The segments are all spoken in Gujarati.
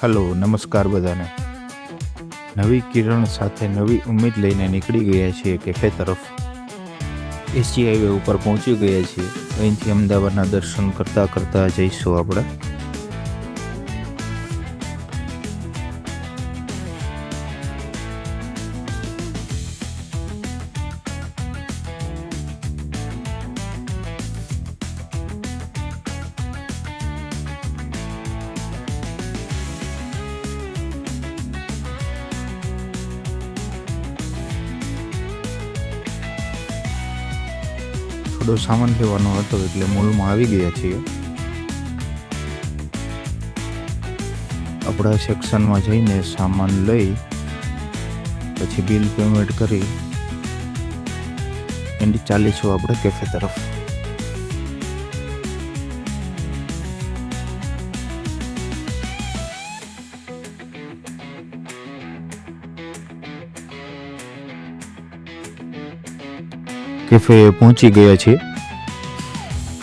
हेलो नमस्कार बधाने। नवी किरण साथे नवी उम्मीद लईने નીકળી ગયા છીએ કેફે તરફ। એસજી હાઈવે ઉપર પહોંચી ગયા છીએ। અહીંથી અમદાવાદના દર્શન કરતા કરતા જઈશું આપણે। થોડો સામાન લેવાનો હતો એટલે મોલમાં આવી ગયા છીએ। આપણા સેક્શનમાં જઈને સામાન લઈ પછી બિલ પેમેન્ટ કરી એન્ડ ચાલીશું આપણે કેફે તરફ। કેફે પહોંચી ગયા છીએ।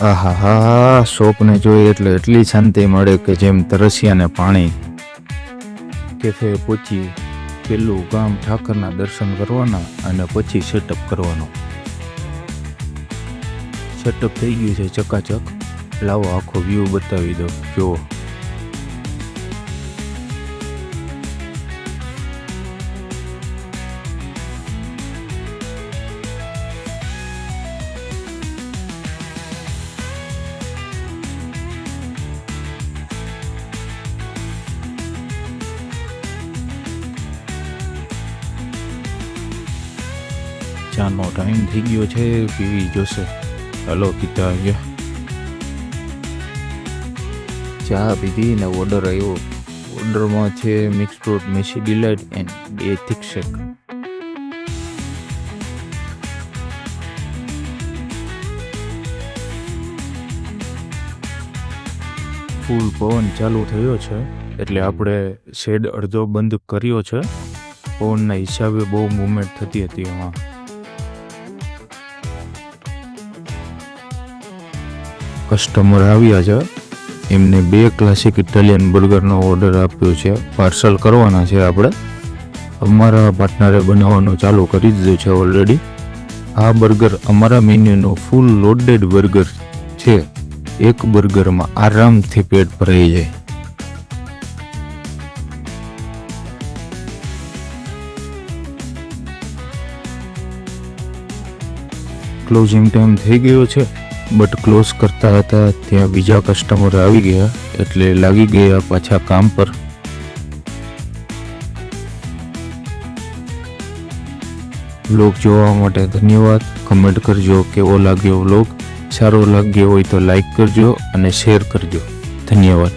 આહા હા, શોપને જોઈ એટલે એટલી શાંતિ મળે કે જેમ તરસ્યાને પાણી। કેફે પહોંચી પેલું ગામ ઠાકરના દર્શન કરવાના અને પછી સેટઅપ કરવાનો। સેટઅપ થઈ ગયું છે ચકાચક। લાવો આખો વ્યૂ બતાવી દો, જુઓ। ચાનો ટાઈમ થઈ ગયો છે, પીવી જોશે। હલો પીતા આવ્યા। ચા પીધી ને ઓર્ડર આવ્યો। ઓર્ડરમાં છે mix fruit messy delight and 2 thick shake. Full પવન ચાલુ થયો છે એટલે આપણે શેડ અડધો બંધ કર્યો છે। પવનના હિસાબે બહુ મૂવમેન્ટ થતી હતી એમાં। કસ્ટમર આવ્યા છે, એમને 2 ક્લાસિક ઇટાલિયન બર્ગરનો ઓર્ડર આપ્યો છે, પાર્સલ કરવાના છે આપણે। અમારા પાર્ટનરે બનાવવાનું ચાલુ કરી દીધું છે ઓલરેડી। આ બર્ગર અમારા મેન્યુનો ફૂલ લોડેડ બર્ગર છે। એક બર્ગરમાં આરામથી પેટ ભરાઈ જાય। ક્લોઝિંગ ટાઈમ થઈ ગયો છે, બટ ક્લોઝ કરતા હતા ત્યાં બીજા કસ્ટમર આવી ગયા એટલે લાગી ગયા પાછા કામ પર। વ્લોગ જોવા માટે ધન્યવાદ। કમેન્ટ કરજો કેવો લાગ્યો વ્લોગ। સારો લાગ્યો હોય તો લાઈક કરજો અને શેર કરજો। ધન્યવાદ।